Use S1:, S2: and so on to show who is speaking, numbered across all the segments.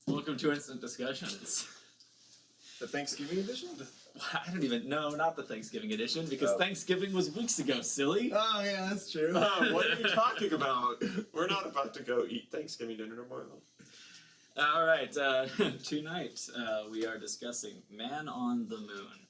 S1: Welcome to Instant Discussions.
S2: The Thanksgiving edition?
S1: I don't even know, not the Thanksgiving edition, because Thanksgiving was weeks ago, silly.
S2: Oh, yeah, that's true.
S3: What are you talking about? We're not about to go eat Thanksgiving dinner tomorrow.
S1: All right, tonight we are discussing Man on the Moon,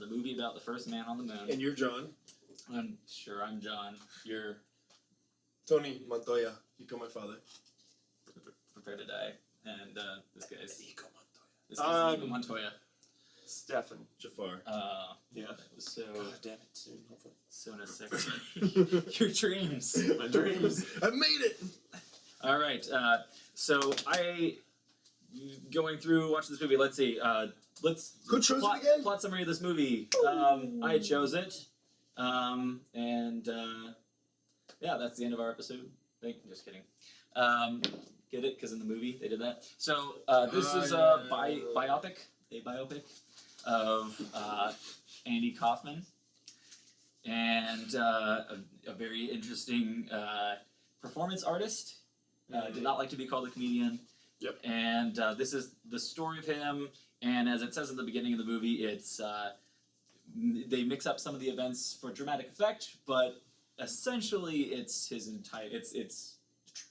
S1: the movie about the first man on the moon.
S2: And you're John.
S1: I'm sure I'm John. You're
S2: Tony Montoya. You call my father.
S1: prepared to die. And this guy's
S3: Ego
S1: Ego Montoya.
S3: Steffan.
S2: Jafar.
S3: Yeah.
S1: That was so
S3: God damn it, soon, hopefully.
S1: so sexy. Your dreams.
S3: My dreams.
S2: I made it!
S1: All right, so going through watching this movie. Let's see. Let's
S2: Who chose
S1: plot,
S2: it again?
S1: plot summary of this movie. I chose it, and yeah, that's the end of our episode. Just kidding. Get it? Because in the movie they did that. So this is a biopic of Andy Kaufman, and a very interesting performance artist. Did not like to be called a comedian.
S3: Yep.
S1: And this is the story of him. And as it says in the beginning of the movie, it's they mix up some of the events for dramatic effect, but essentially it's his entire it's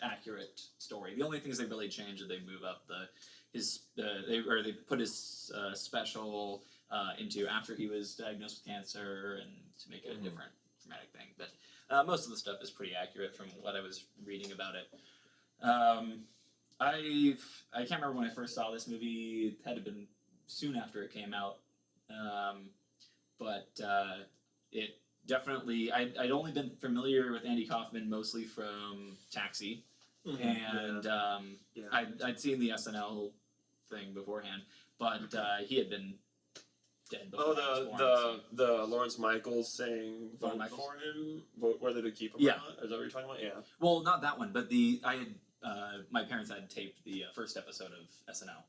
S1: accurate story. The only things they really change is they move up they put his special into after he was diagnosed with cancer and to make it a different dramatic thing. But most of the stuff is pretty accurate from what I was reading about it. I can't remember when I first saw this movie. It had to have been soon after it came out, but it definitely I'd only been familiar with Andy Kaufman mostly from Taxi, and I'd seen the SNL thing beforehand, but he had been dead before.
S3: Oh, the Lawrence Michaels saying vote
S1: Michaels?
S3: for him, vote whether to keep him
S1: Yeah.
S3: or not. Is that what you're talking about? Yeah.
S1: Well, not that one, but my parents had taped the first episode of SNL.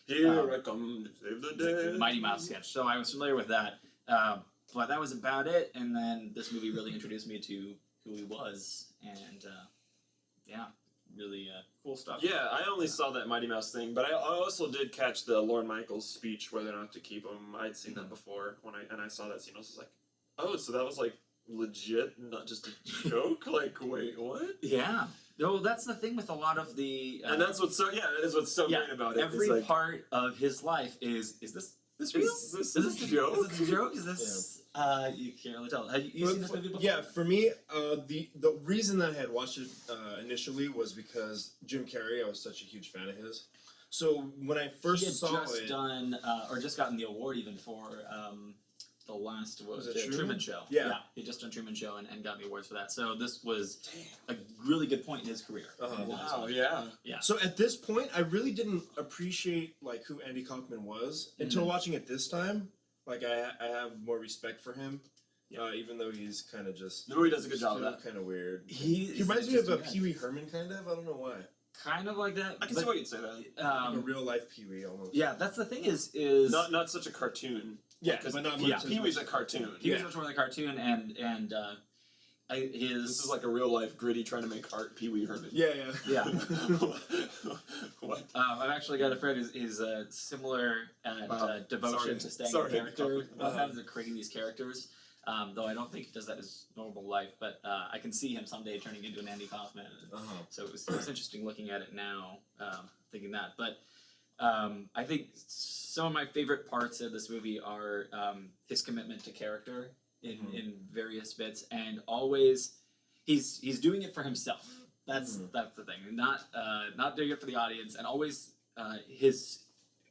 S3: Here I come to save the day.
S1: The Mighty Mouse sketch. So I was familiar with that, but that was about it. And then this movie really introduced me to who he was, and yeah, really cool stuff.
S3: Yeah, I only saw that Mighty Mouse thing, but I also did catch the Lorne Michaels speech whether or not to keep him. I'd seen that before and I saw that scene. I was like, oh, so that was like legit, not just a joke. Like, wait, what?
S1: Yeah. No, that's the thing with a lot of the...
S3: and that's what's so, that is what's so great about it.
S1: Every
S3: like,
S1: part of his life is this real?
S3: Is this
S1: a
S3: joke?
S1: Is this a joke? Is this... you can't really tell. Have you seen this movie before?
S2: Yeah, for me, the reason that I had watched it initially was because Jim Carrey, I was such a huge fan of his. So when I first saw it...
S1: He had just done, or just gotten the award even for... the last was
S2: it
S1: Truman Show.
S2: Yeah.
S1: He just done Truman Show and got the awards for that. So this was a really good point in his career.
S3: Wow, yeah.
S1: Yeah.
S2: So at this point, I really didn't appreciate like who Andy Kaufman was until watching it this time. Like I have more respect for him, even though he's kind of just.
S3: The movie does a good job of that.
S2: Kind of weird.
S1: He
S2: reminds me of a Pee Wee Herman, kind of. I don't know why.
S1: Kind of like that.
S3: I can see why you'd say that.
S2: Like a real life Pee Wee almost.
S1: Yeah, that's the thing is
S3: not such a cartoon.
S2: Yeah,
S3: because
S2: but not
S3: Pee Wee's a cartoon.
S1: He was much more like a cartoon, and
S3: this is like a real life gritty trying to make art Pee Wee Herman.
S1: yeah.
S3: What?
S1: I've actually got a friend who's similar devotion to staying in character. Sometimes they're creating these characters. Though I don't think he does that in his normal life, but I can see him someday turning into an Andy Kaufman. So it was interesting looking at it now, thinking that. But I think some of my favorite parts of this movie are his commitment to character in various bits, and always he's doing it for himself. That's the thing. Not doing it for the audience, and always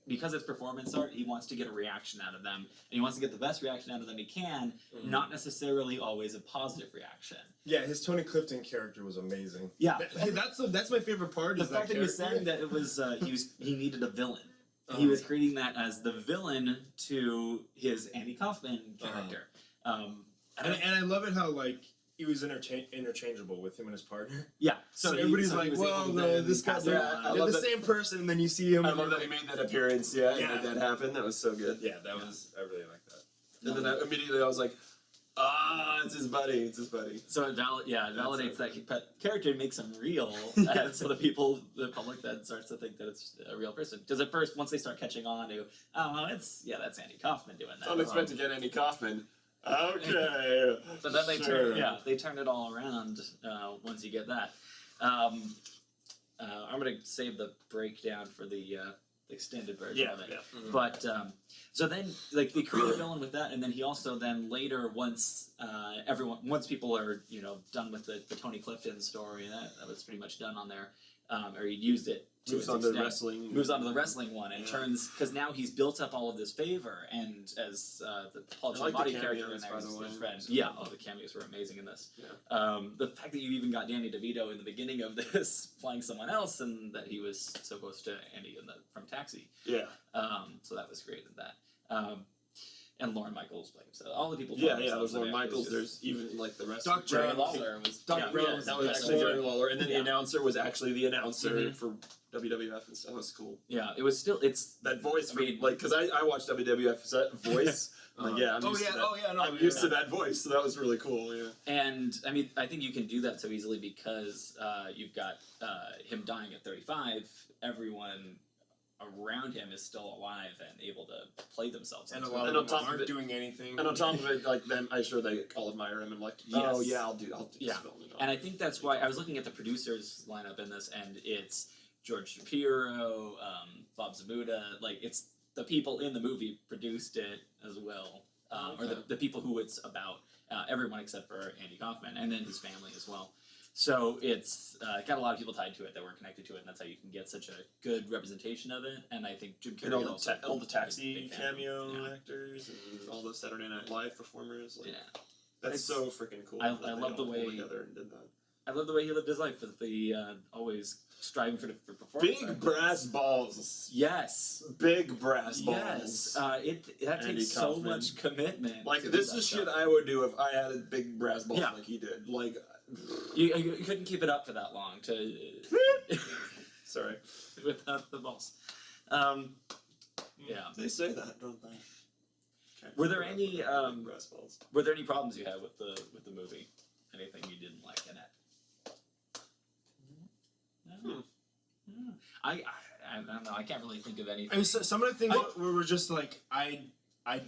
S1: because it's performance art, he wants to get a reaction out of them, and he wants to get the best reaction out of them he can, not necessarily always a positive reaction.
S2: Yeah, his Tony Clifton character was amazing.
S1: Yeah,
S2: that's my favorite part.
S1: The fact that he was saying that it was he needed a villain. He was creating that as the villain to his Andy Kaufman character.
S2: And I love it how like he was interchangeable with him and his partner.
S1: Yeah,
S2: so everybody's like, well, this guy, they're the same person, and then you see him.
S3: I love that he made that appearance. Yeah, and made that happen. That was so good.
S2: Yeah, I really like that.
S3: And then immediately I was like, It's his buddy. It's his buddy.
S1: So it validates that character, makes him real, and so the public then starts to think that it's a real person. Because at first, once they start catching on to, that's Andy Kaufman doing that.
S3: Don't expect to get Andy Kaufman. Okay.
S1: So then they turn it all around once you get that. I'm gonna save the breakdown for the extended version of it. Yeah.
S3: Mm-hmm.
S1: But so then, like, they create a villain with that, and then he also then later, once people are done with the Tony Clifton story, that was pretty much done on there, or he used it.
S3: Moves on to the wrestling.
S1: Moves on to the wrestling one, and turns, because now he's built up all of this favor, and as the Paul Giamatti character in there, his friend. Yeah, the cameos were amazing in this.
S3: Yeah.
S1: The fact that you even got Danny DeVito in the beginning of this playing someone else, and that he was so close to Andy from Taxi.
S3: Yeah.
S1: So that was great in that. And Lorne Michaels played himself. All the people.
S3: Yeah. There's Lorne Michaels. There's even like the rest.
S1: Doc Jerry Lawler was.
S3: Doc Brown. That was actually Jerry Lawler, and then the announcer was actually the announcer for WWF and stuff. That was cool.
S1: Yeah, it was still. It's
S3: that voice. Because I watched WWF. Is that voice? I'm used to that voice, so that was really cool. Yeah.
S1: And I mean, I think you can do that so easily because you've got him dying at 35. Everyone around him is still alive and able to play themselves.
S2: And a lot of them aren't doing anything.
S3: And on top of it, like them, I'm sure they all admire him and like, I'll do this film.
S1: And I think that's why I was looking at the producers lineup in this, and it's George Shapiro, Bob Zamuda, like it's the people in the movie produced it as well, or the people who it's about, everyone except for Andy Kaufman, and then his family as well. So it's got a lot of people tied to it that were connected to it, and that's how you can get such a good representation of it. And I think Jim Carrey
S3: and all the Taxi cameo actors and all the Saturday Night Live performers. Like, that's so freaking cool.
S1: I love the way
S3: together and did that.
S1: I love the way he lived his life with the always striving for performance.
S3: Big brass balls.
S1: Yes.
S3: Big brass balls.
S1: Yes. That takes so much commitment.
S3: Like this is shit I would do if I had a big brass balls like he did. Like.
S1: You couldn't keep it up for that long to.
S3: Sorry.
S1: Without the balls. Yeah.
S3: They say that, don't they?
S1: Were there any
S3: brass balls.
S1: Were there any problems you had with the movie? Anything you didn't like in it? No. I don't know. I can't really think of anything.
S2: I mean, some of the things were just like I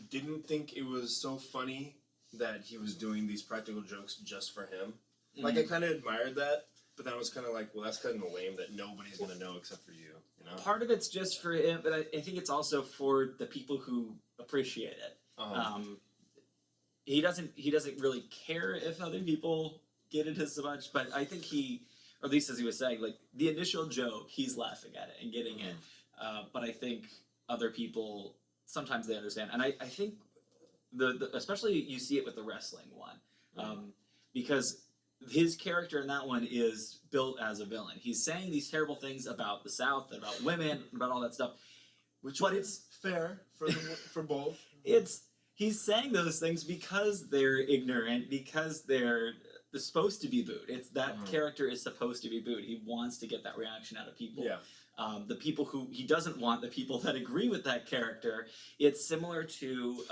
S2: didn't think it was so funny that he was doing these practical jokes just for him. Like, I kind of admired that, but then I was kind of like, well, that's kind of lame that nobody's going to know except for you, you know?
S1: Part of it's just for him, but I think it's also for the people who appreciate it. He doesn't really care if other people get it as much, but I think or at least as he was saying, like, the initial joke, he's laughing at it and getting it. But I think other people, sometimes they understand. And I think, especially you see it with the wrestling one, because his character in that one is built as a villain. He's saying these terrible things about the South, about women, about all that stuff. But it's
S2: fair for both.
S1: He's saying those things because they're ignorant, because they're supposed to be booed. It's that character is supposed to be booed. He wants to get that reaction out of people.
S2: Yeah.
S1: The people who he doesn't want, the people that agree with that character. It's similar to.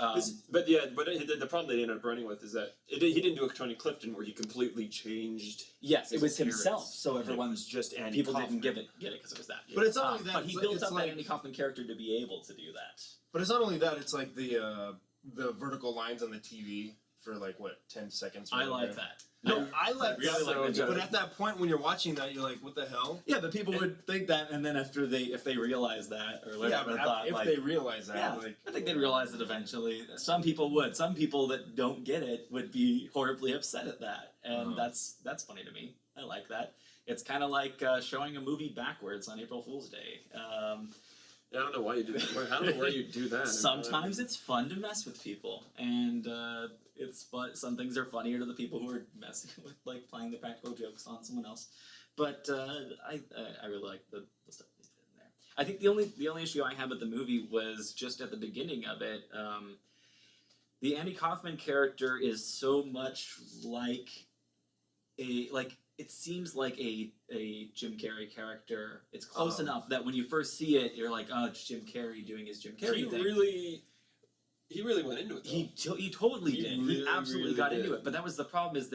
S3: But the problem they ended up running with is that he didn't do a Tony Clifton where he completely changed.
S1: Yes, it was himself. So everyone's
S3: just Andy.
S1: People
S3: Kaufman.
S1: didn't get it because it was that.
S2: But it's not only that.
S1: But he built up that Andy Kaufman character to be able to do that.
S2: But it's not only that. It's like the vertical lines on the TV for like 10 seconds.
S1: I like that.
S2: No, I like
S1: really
S2: that.
S1: like that.
S2: But at that point, when you're watching that, you're like, "What the hell?"
S1: Yeah, but people would think that, and then if they realize that, or whatever,
S2: if they realize that,
S1: I think they'd realize it eventually. Some people would. Some people that don't get it would be horribly upset at that, and that's funny to me. I like that. It's kind of like showing a movie backwards on April Fool's Day.
S3: I don't know why you do that. I don't know where you do that.
S1: Sometimes it's fun to mess with people, and it's fun. Some things are funnier to the people who are messing with, like, playing the practical jokes on someone else. But I really like the stuff they did in there. I think the only issue I had with the movie was just at the beginning of it. The Andy Kaufman character is so much like it seems like a Jim Carrey character. It's close enough that when you first see it, you're like, oh, it's Jim Carrey doing his Jim Carrey thing.
S3: He really went into it. Though.
S1: He totally
S3: He
S1: did.
S3: really,
S1: He absolutely
S3: really
S1: got
S3: did.
S1: into it. But that was the problem. Is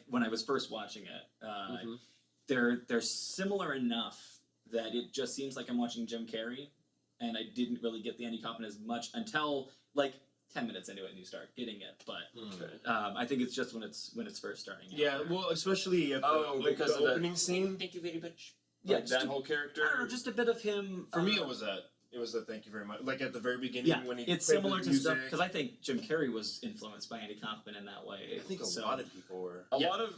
S1: when I was first watching it, they're similar enough that it just seems like I'm watching Jim Carrey, and I didn't really get the Andy Kaufman as much until like 10 minutes into it, and you start getting it. But I think it's just when it's first starting.
S2: Yeah, well, especially at
S3: because
S2: the
S3: of
S2: opening scene.
S3: Thank you very much.
S1: Yeah,
S3: Like that whole character.
S1: I don't know, just a bit of him.
S2: For me, it was that. It was the thank you very much. Like at the very beginning when he
S1: it's
S2: played
S1: similar
S2: the
S1: to
S2: music.
S1: stuff because I think Jim Carrey was influenced by Andy Kaufman in that way.
S2: I think a lot of people were.
S3: A lot of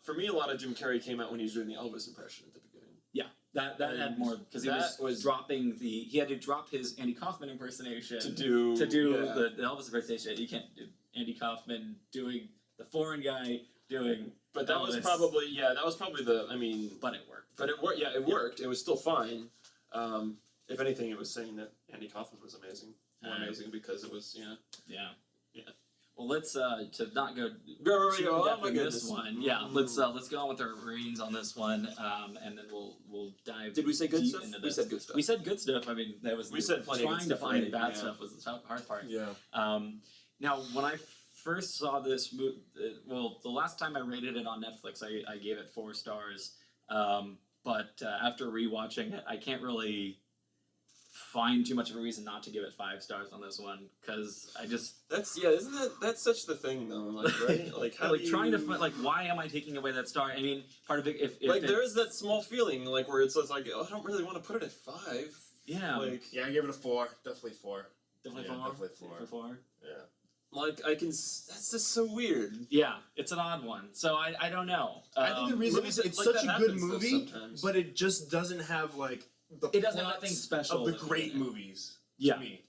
S3: for me, a lot of Jim Carrey came out when he was doing the Elvis impression at the beginning.
S1: Yeah, that had more because he was dropping he had to drop his Andy Kaufman impersonation
S3: to do
S1: the Elvis impersonation. You can't do Andy Kaufman doing the foreign guy doing.
S3: But that
S1: Elvis.
S3: was probably the. I mean,
S1: but it worked.
S3: But it worked. Yeah, it worked. It was still fine. If anything, it was saying that Andy Kaufman was amazing. More amazing because it was,
S1: Yeah. Well, let's to not go
S3: oh my
S1: this
S3: goodness.
S1: one. Yeah, let's go on with our ratings on this one, and then we'll dive.
S3: Did we say good
S1: deep
S3: stuff?
S1: into
S3: We
S1: this.
S3: said good stuff.
S1: We said good stuff. I mean, that was
S3: we said plenty of good
S1: trying to
S3: stuff
S1: find
S3: already,
S1: bad
S3: yeah.
S1: stuff was the hard part.
S2: Yeah.
S1: Now, when I first saw this movie, the last time I rated it on Netflix, I gave it 4 stars. But after rewatching it, I can't really find too much of a reason not to give it 5 stars on this one because I just
S3: that's such the thing though, like right, like how
S1: trying to find why am I taking away that star? I mean, part of it if
S3: there is that small feeling like where it's like I don't really want to put it at 5.
S1: Yeah,
S2: I gave it a 4. Definitely 4.
S1: Definitely 4.
S2: Definitely 4.
S1: 4.
S2: Yeah.
S3: Like that's just so weird.
S1: Yeah, it's an odd one. So I don't know.
S2: I think the reason is it's
S3: like
S2: such
S3: that
S2: a good
S3: happens, though,
S2: movie,
S3: sometimes.
S2: but it just doesn't have like
S1: it doesn't have anything special
S2: of the great movies.
S1: Yeah.
S2: To me.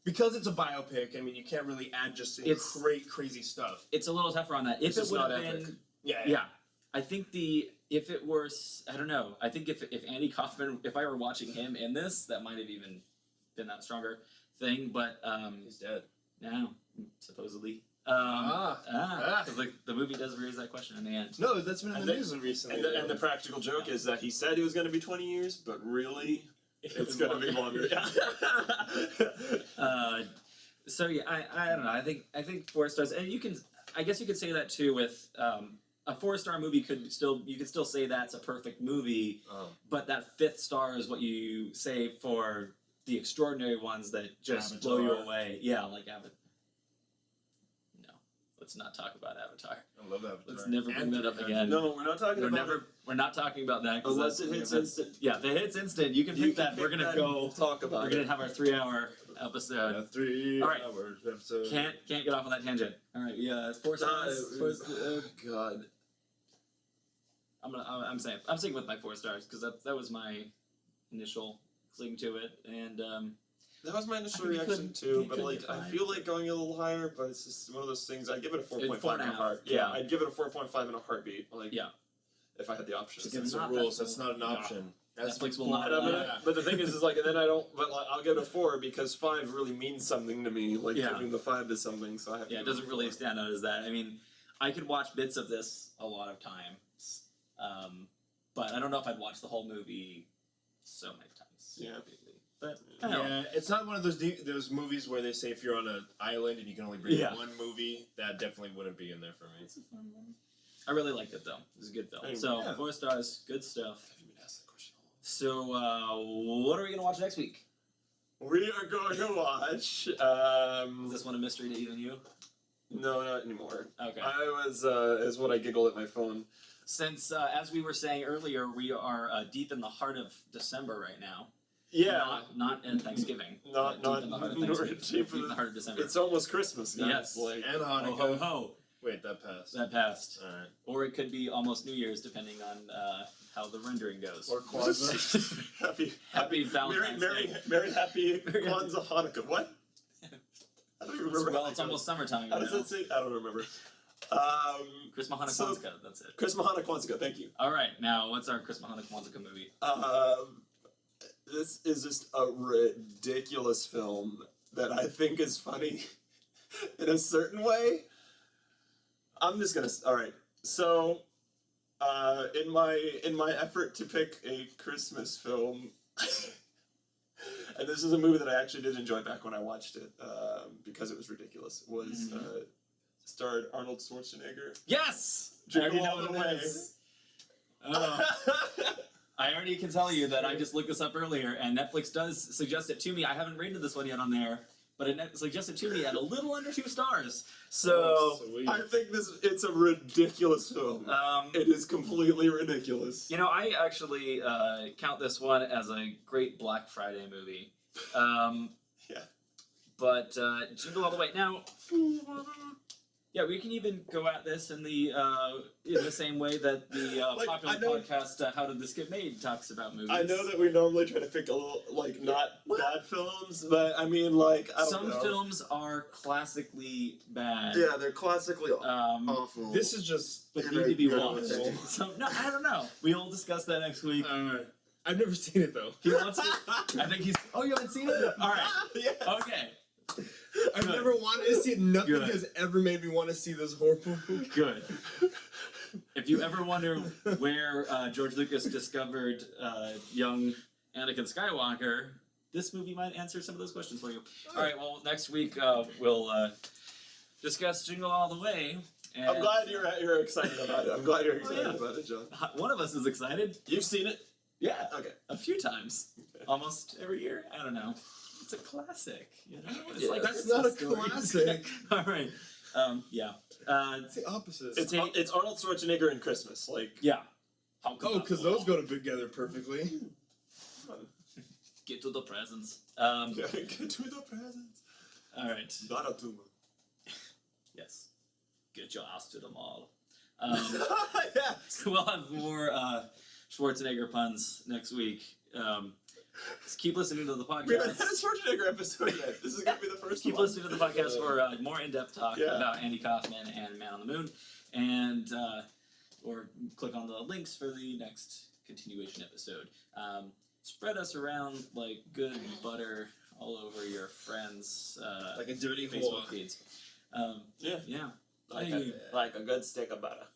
S2: Because it's a biopic, I mean, you can't really add just great, crazy stuff.
S1: It's a little tougher on that. If it would have been,
S2: Yeah.
S1: I think if it were, I don't know. I think if Andy Kaufman, if I were watching him in this, that might have even been that stronger thing. But
S2: He's dead.
S1: now supposedly. Because the movie does raise that question in the end.
S2: No, that's been in the news recently.
S3: And the practical joke is that he said it was going to be 20 years, but really, it's going to be longer.
S1: So yeah, I don't know. I think 4 stars, and I guess you could say that too with a 4-star movie you could still say that's a perfect movie, but that 5th star is what you say for the extraordinary ones that just blow you away. Yeah, like Avatar. Let's not talk about Avatar.
S2: I love Avatar.
S1: Let's never bring that up again.
S3: No, we're not talking about it.
S1: We're not talking about that.
S3: Unless it hits instant.
S1: Yeah, if it hits instant, you can pick that. We're gonna go
S3: talk about it.
S1: We're gonna have our 3-hour episode.
S2: A 3-hour episode.
S1: Can't get off on that tangent. All right, yeah, it's 4 stars.
S3: God.
S1: I'm saying with my 4 stars because that was my initial cling to it, and
S3: that was my initial reaction too, but like I feel like going a little higher, but it's just one of those things. I'd give it a 4.5 in a heart. Yeah, I'd give it a 4.5 in a heartbeat. Like if I had the option.
S2: It's the rules. That's not an option.
S1: Netflix will not.
S3: But the thing is like, and then I don't. But like, I'll give it a 4 because 5 really means something to me. Like giving the 5 to something, so I have.
S1: Yeah, it doesn't really stand out as that. I mean, I could watch bits of this a lot of times, but I don't know if I'd watch the whole movie so many times.
S3: Yeah.
S1: But
S2: it's not one of those movies where they say if you're on an island and you can only bring one movie. That definitely wouldn't be in there for me.
S1: It's a fun one. I really liked it though. It was a good film. So 4 stars, good stuff.
S3: I haven't even asked that question.
S1: So what are we gonna watch next week?
S3: We are going to watch.
S1: Is this one a mystery to even you?
S3: No, not anymore.
S1: Okay.
S3: I was is what I giggled at my phone.
S1: Since as we were saying earlier, we are deep in the heart of December right now.
S3: Yeah.
S1: Not in Thanksgiving.
S3: Not
S1: deep in the heart of Thanksgiving. Deep in the heart of December.
S3: It's almost Christmas, guys.
S1: Yes.
S3: Like,
S2: And Hanukkah.
S1: Ho ho ho.
S2: Wait, that passed.
S1: That passed.
S2: Alright.
S1: Or it could be almost New Year's, depending on how the rendering goes.
S2: Or Kwanzaa.
S1: Happy Valentine's Day.
S3: Merry Happy Kwanzaa Hanukkah. What? I don't even remember.
S1: Well, it's almost summertime.
S3: How does that say? I don't remember.
S1: Christmas Hanukkah Kwanzaa. That's it.
S3: Christmas Hanukkah Kwanzaa. Thank you.
S1: All right, now what's our Christmas Hanukkah Kwanzaa movie?
S3: This is just a ridiculous film that I think is funny in a certain way. I'm just gonna. All right. So, in my effort to pick a Christmas film, and this is a movie that I actually did enjoy back when I watched it, because it was ridiculous. Was starred Arnold Schwarzenegger.
S1: Yes! I
S3: Jingle
S1: already know
S3: All the
S1: what it
S3: Way.
S1: is. I already can tell you that I just looked this up earlier, and Netflix does suggest it to me. I haven't rated this one yet on there, but it suggested to me at a little under 2 stars. So
S2: Sweet.
S3: I think it's a ridiculous film. It is completely ridiculous.
S1: you know, I actually count this one as a great Black Friday movie.
S3: Yeah.
S1: But Jingle All the Way. Now, yeah, we can even go at this in the same way that the
S3: Like,
S1: popular
S3: I know-
S1: podcast How Did This Get Made talks about movies.
S3: I know that we normally try to pick a little, like, not bad films, but I mean, like, I don't
S1: some
S3: know.
S1: films are classically bad.
S3: Yeah, they're classically
S4: Awful.
S2: This is just.
S1: But
S4: Yeah,
S1: need to be
S4: good
S1: watched.
S2: one.
S1: So no, I don't know. We'll discuss that next week.
S2: I've never seen it though.
S1: He wants to. I think he's. Oh, you haven't seen it? All right.
S3: Yes.
S1: Okay.
S2: I've
S1: Good.
S2: never wanted to see it. Nothing
S1: Good.
S2: has ever made me want to see this horrible movie.
S1: Good. If you ever wonder where George Lucas discovered young Anakin Skywalker, this movie might answer some of those questions for you. All right. Well, next week we'll discuss Jingle All the Way. And
S3: I'm glad you're excited about it. I'm glad you're excited
S1: yeah.
S3: about it, John.
S1: One of us is excited.
S3: You've seen it?
S1: Yeah.
S3: Okay.
S1: A few times. Almost every year. I don't know. It's a classic. You know. It's
S3: Yeah,
S1: like
S2: that's
S1: Christmas
S2: not a
S1: stories.
S2: classic.
S1: All right. Yeah.
S2: It's the opposite.
S3: It's Arnold Schwarzenegger and Christmas. Like,
S1: Yeah. How could
S2: Oh,
S1: that
S2: because
S1: go
S2: those
S1: wrong?
S2: go together perfectly.
S1: Get to the presents.
S3: get to the presents.
S1: All right.
S3: Not a tumor.
S1: Yes. Get your ass to the mall.
S3: Yes.
S1: We'll have more Schwarzenegger puns next week. Just keep listening to the
S3: We haven't had a
S1: podcast.
S3: Schwarzenegger episode yet. This is going to be the first
S1: Keep
S3: one.
S1: listening to the podcast for more in-depth talk
S3: Yeah.
S1: about Andy Kaufman and Man on the Moon, and or click on the links for the next continuation episode. Spread us around like good butter all over your friends'
S2: Like a dirty hole.
S1: Facebook feeds.
S3: Yeah.
S1: Yeah.
S3: Like a good stick of butter.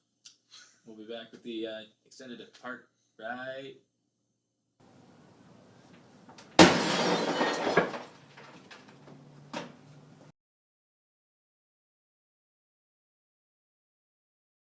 S1: We'll be back with the extended part right